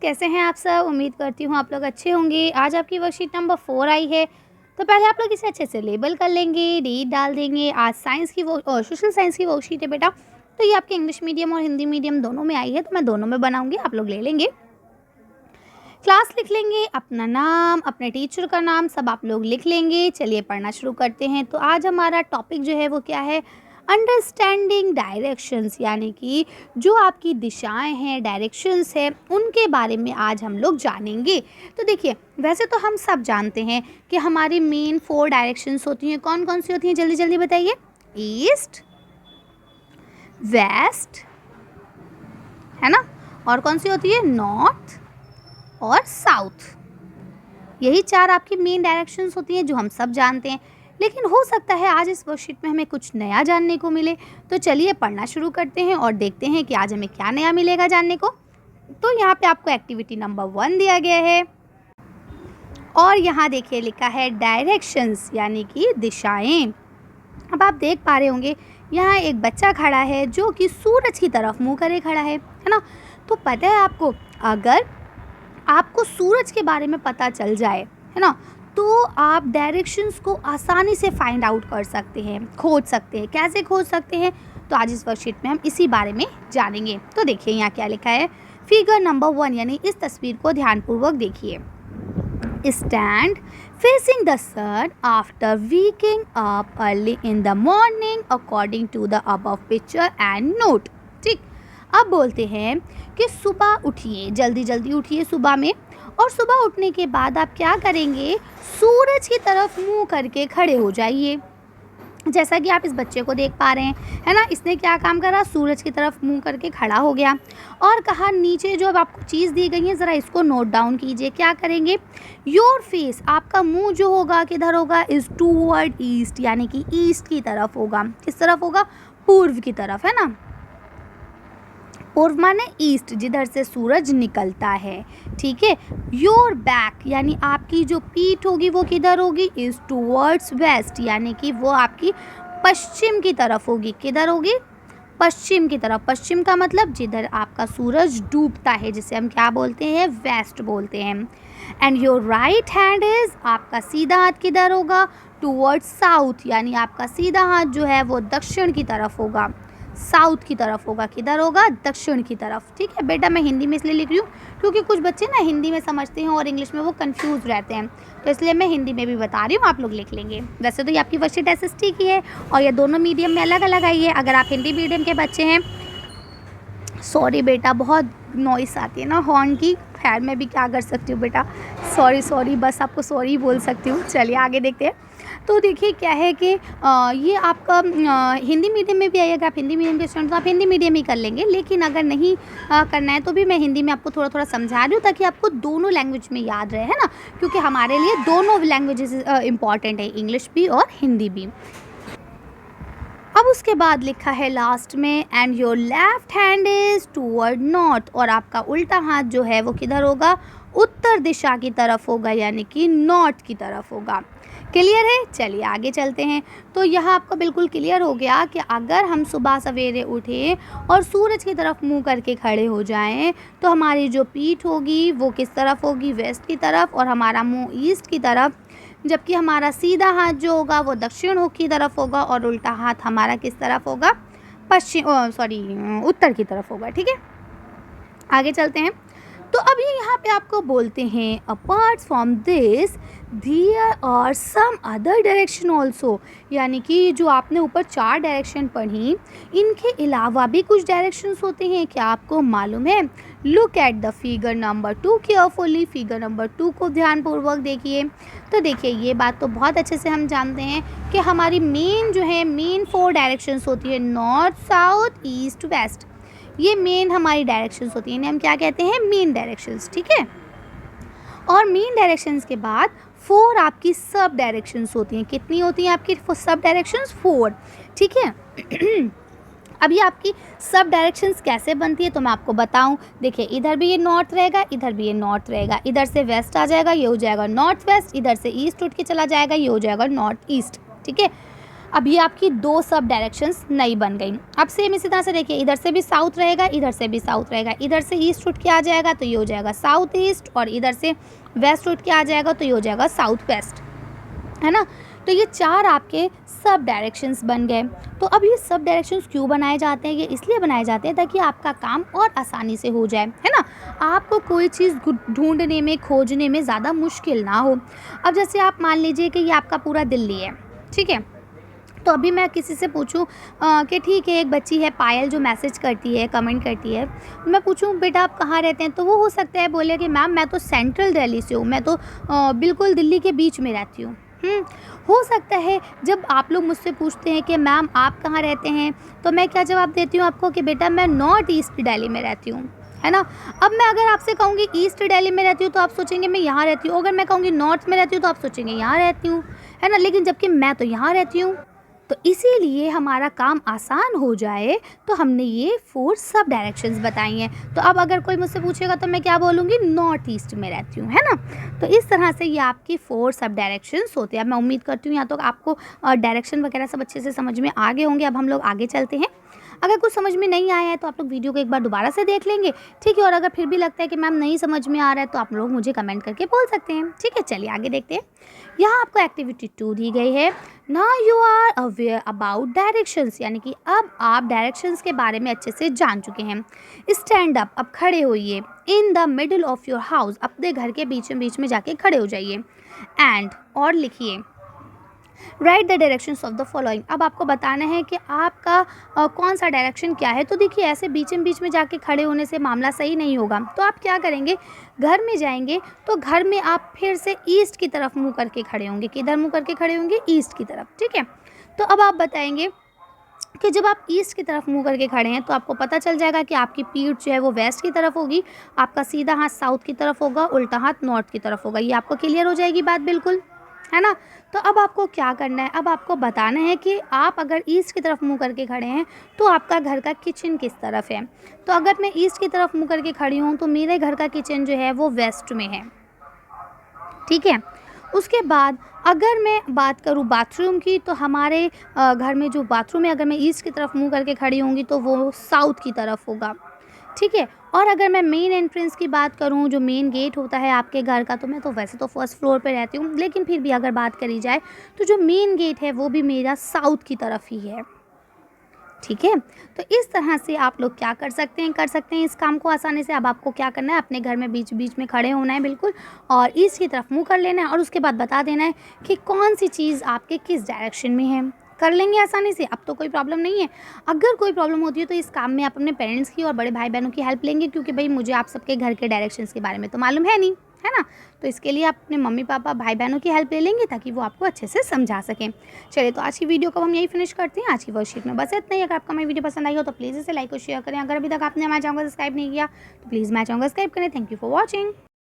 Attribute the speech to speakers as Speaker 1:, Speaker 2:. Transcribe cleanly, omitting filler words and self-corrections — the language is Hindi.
Speaker 1: कैसे हैं आप सब? उम्मीद करती हूँ आप लोग अच्छे होंगे। आज आपकी वर्कशीट नंबर 4 आई है, तो पहले आप लोग इसे अच्छे से लेबल कर लेंगे, डेट डाल देंगे। आज साइंस की वो सोशल साइंस की वर्कशीट है बेटा, तो ये आपके इंग्लिश मीडियम और हिंदी मीडियम दोनों में आई है, तो मैं दोनों में बनाऊंगी, आप लोग ले लेंगे। क्लास लिख लेंगे, अपना नाम, अपने टीचर का नाम सब आप लोग लिख लेंगे। चलिए पढ़ना शुरू करते हैं। तो आज हमारा टॉपिक जो है वो क्या है? अंडरस्टैंडिंग डायरेक्शंस, यानी कि जो आपकी दिशाएं हैं, डायरेक्शंस है, उनके बारे में आज हम लोग जानेंगे। तो देखिए, वैसे तो हम सब जानते हैं कि हमारी मेन 4 डायरेक्शंस होती हैं। कौन कौन सी होती हैं? जल्दी जल्दी बताइए। ईस्ट, वेस्ट, है ना? और कौन सी होती है? नॉर्थ और साउथ। यही 4 आपकी मेन डायरेक्शंस होती हैं जो हम सब जानते हैं। लेकिन हो सकता है आज इस वर्कशीट में हमें कुछ नया जानने को मिले, तो चलिए पढ़ना शुरू करते हैं और देखते हैं कि आज हमें क्या नया मिलेगा जानने को। तो यहाँ पे आपको एक्टिविटी नंबर 1 दिया गया है और यहाँ देखिए लिखा है डायरेक्शंस, यानी कि दिशाएं। अब आप देख पा रहे होंगे यहाँ एक बच्चा खड़ा है जो कि सूरज की तरफ मुँह करे खड़ा है ना? तो पता है आपको, अगर आपको सूरज के बारे में पता चल जाए, है ना, तो आप डायरेक्शंस को आसानी से फाइंड आउट कर सकते हैं, खोज सकते हैं। कैसे खोज सकते हैं? तो आज इस वर्कशीट में हम इसी बारे में जानेंगे। तो देखिए यहाँ क्या लिखा है, फिगर नंबर 1, यानी इस तस्वीर को ध्यानपूर्वक देखिए। Stand facing the sun after waking up early in the morning according to the above picture and note। ठीक, अब बोलते हैं कि सुबह उठिए, जल्दी जल्दी उठिए सुबह में, और सुबह उठने के बाद आप क्या करेंगे? सूरज की तरफ मुंह करके खड़े हो जाइए। जैसा कि आप इस बच्चे को देख पा रहे हैं, है ना, इसने क्या काम करा? सूरज की तरफ मुंह करके खड़ा हो गया और कहा नीचे जो अब आपको चीज़ दी गई है ज़रा इसको नोट डाउन कीजिए। क्या करेंगे? योर फेस, आपका मुंह जो होगा किधर होगा? इज़ टूवर्ड ईस्ट, यानी कि ईस्ट की तरफ होगा। किस तरफ होगा? पूर्व की तरफ, है ना? पूर्व माने ईस्ट, जिधर से सूरज निकलता है। ठीक है। योर बैक, यानी आपकी जो पीठ होगी वो किधर होगी? इज टूवर्ड्स वेस्ट, यानी कि वो आपकी पश्चिम की तरफ होगी। किधर होगी? पश्चिम की तरफ। पश्चिम का मतलब जिधर आपका सूरज डूबता है, जिसे हम क्या बोलते हैं? वेस्ट बोलते हैं। And your right hand is, आपका सीधा हाथ किधर होगा? टूवर्ड्स साउथ, यानी आपका सीधा हाथ जो है वो दक्षिण की तरफ होगा, साउथ की तरफ होगा। किधर होगा? दक्षिण की तरफ। ठीक है बेटा, मैं हिंदी में इसलिए लिख रही हूँ क्योंकि कुछ बच्चे ना हिंदी में समझते हैं और इंग्लिश में वो कंफ्यूज रहते हैं, तो इसलिए मैं हिंदी में भी बता रही हूँ, आप लोग लिख लेंगे। वैसे तो ये आपकी वर्कशीट एसएसटी की है और ये दोनों मीडियम में अलग अलग आई है। अगर आप हिंदी मीडियम के बच्चे हैं, सॉरी बेटा, बहुत नॉइस आती है ना हॉर्न की, खैर मैं भी क्या कर सकती हूँ बेटा, सॉरी, बस आपको सॉरी बोल सकती हूँ। चलिए आगे देखते हैं। तो देखिए क्या है कि ये आपका हिंदी मीडियम में भी आएगा। आप हिंदी मीडियम के स्टूडेंट तो आप हिंदी मीडियम ही कर लेंगे, लेकिन अगर नहीं करना है तो भी मैं हिंदी में आपको थोड़ा थोड़ा समझा रही हूँ ताकि आपको दोनों लैंग्वेज में याद रहे, है ना, क्योंकि हमारे लिए दोनों लैंग्वेजेस इंपॉर्टेंट है, इंग्लिश भी और हिंदी भी। अब उसके बाद लिखा है लास्ट में, and your left hand is toward north, और आपका उल्टा हाथ जो है वो किधर होगा? उत्तर दिशा की तरफ होगा, यानी कि नॉर्थ की तरफ होगा। क्लियर है? चलिए आगे चलते हैं। तो यहाँ आपको बिल्कुल क्लियर हो गया कि अगर हम सुबह सवेरे उठें और सूरज की तरफ मुंह करके खड़े हो जाएं तो हमारी जो पीठ होगी वो किस तरफ होगी? वेस्ट की तरफ, और हमारा मुंह ईस्ट की तरफ, जबकि हमारा सीधा हाथ जो होगा वो दक्षिण की तरफ होगा और उल्टा हाथ हमारा किस तरफ होगा? उत्तर की तरफ होगा। ठीक है, आगे चलते हैं। तो अभी यहाँ पे आपको बोलते हैं, apart from this there are some other direction also, यानी कि जो आपने ऊपर 4 डायरेक्शन पढ़ी, इनके अलावा भी कुछ डायरेक्शंस होते हैं। क्या आपको मालूम है? Look at the figure number 2 carefully, figure number 2 को ध्यानपूर्वक देखिए। तो देखिए ये बात तो बहुत अच्छे से हम जानते हैं कि हमारी मेन जो है मेन 4 डायरेक्शंस होती है, नॉर्थ, साउथ, ईस्ट, वेस्ट। ये मेन हमारी डायरेक्शंस होती हैं, इन्हें हम क्या कहते हैं? Main directions. ठीक है, और मेन डायरेक्शंस के बाद 4 आपकी सब डायरेक्शंस होती हैं। कितनी होती हैं आपकी सब डायरेक्शंस? 4। ठीक है। अब ये आपकी सब डायरेक्शंस कैसे बनती है तो मैं आपको बताऊं। देखिए इधर भी ये नॉर्थ रहेगा, इधर भी ये नॉर्थ रहेगा, इधर से वेस्ट आ जाएगा, ये हो जाएगा नॉर्थ वेस्ट, इधर से ईस्ट उठ के चला जाएगा, ये हो जाएगा नॉर्थ ईस्ट। ठीक है, अब ये आपकी 2 सब डायरेक्शंस नई बन गई। अब सेम इसी तरह से देखिए, इधर से भी साउथ रहेगा, इधर से भी साउथ रहेगा, इधर से ईस्ट उठ के आ जाएगा तो ये हो जाएगा साउथ ईस्ट, और इधर से वेस्ट उठ के आ जाएगा तो ये हो जाएगा साउथ वेस्ट, है ना। तो ये 4 आपके सब डायरेक्शंस बन गए। तो अब ये सब डायरेक्शंस क्यों बनाए जाते हैं? ये इसलिए बनाए जाते हैं ताकि आपका काम और आसानी से हो जाए, है ना। आपको कोई चीज़ ढूंढने में, खोजने में ज़्यादा मुश्किल ना हो। अब जैसे आप मान लीजिए कि ये आपका पूरा दिल्ली है, ठीक है। तो अभी मैं किसी से पूछूं कि ठीक है, एक बच्ची है पायल जो मैसेज करती है, कमेंट करती है, मैं पूछूं बेटा आप कहाँ रहते हैं, तो वो हो सकता है बोले कि मैम मैं तो सेंट्रल दिल्ली से हूँ, मैं तो बिल्कुल दिल्ली के बीच में रहती हूँ। हो सकता है जब आप लोग मुझसे पूछते हैं कि मैम आप कहाँ रहते हैं, तो मैं क्या जवाब देती हूँ आपको कि बेटा मैं नॉर्थ ईस्ट दिल्ली में रहती हूँ, है ना। अब मैं अगर आपसे कहूँगी ईस्ट दिल्ली में रहती हूँ तो आप सोचेंगे मैं यहाँ रहती हूँ, अगर मैं कहूँगी नॉर्थ में रहती हूँ तो आप सोचेंगे यहाँ रहती हूँ, है ना। लेकिन जबकि मैं तो यहाँ रहती हूँ। तो इसीलिए हमारा काम आसान हो जाए तो हमने ये 4 सब डायरेक्शंस बताई हैं। तो अब अगर कोई मुझसे पूछेगा तो मैं क्या बोलूँगी, नॉर्थ ईस्ट में रहती हूँ, है ना। तो इस तरह से ये आपकी 4 सब डायरेक्शंस होते हैं। अब मैं उम्मीद करती हूँ या तो आपको डायरेक्शन वगैरह सब अच्छे से समझ में आ गए होंगे। अब हम लोग आगे चलते हैं। अगर कुछ समझ में नहीं आया है तो आप लोग वीडियो को एक बार दोबारा से देख लेंगे, ठीक है। और अगर फिर भी लगता है कि मैम नहीं समझ में आ रहा है तो आप लोग मुझे कमेंट करके बोल सकते हैं, ठीक है। चलिए आगे देखते हैं। यहाँ आपको एक्टिविटी 2 दी गई है। Now you are aware about directions, यानी कि अब आप डायरेक्शंस के बारे में अच्छे से जान चुके हैं। स्टैंड अप, अब खड़े होइए। In the middle of your house, अपने घर के बीच में जाके खड़े हो जाइए। एंड, और लिखिए। Right the directions of the following, अब आपको बताना है कि आपका कौन सा डायरेक्शन क्या है। तो देखिए ऐसे बीच में जाके खड़े होने से मामला सही नहीं होगा। तो आप क्या करेंगे, घर में जाएंगे तो घर में आप फिर से ईस्ट की तरफ मुंह करके खड़े होंगे। किधर मुंह करके खड़े होंगे, ईस्ट की तरफ, ठीक है। तो अब आप बताएंगे कि जब आप ईस्ट की तरफ मुंह करके खड़े हैं तो आपको पता चल जाएगा कि आपकी पीठ जो है वो वेस्ट की तरफ होगी, आपका सीधा हाथ साउथ की तरफ होगा, उल्टा हाथ नॉर्थ की तरफ होगा। ये आपको क्लियर हो जाएगी बात, बिल्कुल, है ना। तो अब आपको क्या करना है, अब आपको बताना है कि आप अगर ईस्ट की तरफ मुंह करके खड़े हैं तो आपका घर का किचन किस तरफ है। तो अगर मैं ईस्ट की तरफ मुंह करके खड़ी हूँ तो मेरे घर का किचन जो है वो वेस्ट में है, ठीक है। उसके बाद अगर मैं बात करूँ बाथरूम की तो हमारे घर में जो बाथरूम है, अगर मैं ईस्ट की तरफ मुंह करके खड़ी होंगी तो वो साउथ की तरफ होगा, ठीक है। और अगर मैं मेन एंट्रेंस की बात करूं, जो मेन गेट होता है आपके घर का, तो मैं तो वैसे तो फर्स्ट फ्लोर पे रहती हूँ, लेकिन फिर भी अगर बात करी जाए तो जो मेन गेट है वो भी मेरा साउथ की तरफ ही है, ठीक है। तो इस तरह से आप लोग क्या कर सकते हैं इस काम को आसानी से। अब आपको क्या करना है, अपने घर में बीच में खड़े होना है बिल्कुल, और ईस्ट की तरफ मुँह कर लेना है, और उसके बाद बता देना है कि कौन सी चीज़ आपके किस डायरेक्शन में है। कर लेंगे आसानी से, अब तो कोई प्रॉब्लम नहीं है। अगर कोई प्रॉब्लम होती है तो इस काम में आप अपने पेरेंट्स की और बड़े भाई बहनों की हेल्प लेंगे, क्योंकि भाई मुझे आप सबके घर के डायरेक्शंस के बारे में तो मालूम है नहीं, है ना। तो इसके लिए आप अपने मम्मी पापा भाई बहनों की हेल्प ले लेंगे ताकि वो आपको अच्छे से समझा सकें। चलिए, तो आज की वीडियो को हम यही फिनिश करते हैं। आज की वर्कशीट में बस इतना ही। अगर आपको मेरी वीडियो पसंद आई हो तो प्लीज़ इसे लाइक और शेयर करें। अगर अभी तक आपने हमारे चैनल को सब्सक्राइब नहीं किया तो प्लीज़ हमारे चैनल को सब्सक्राइब करें। Thank you for watching.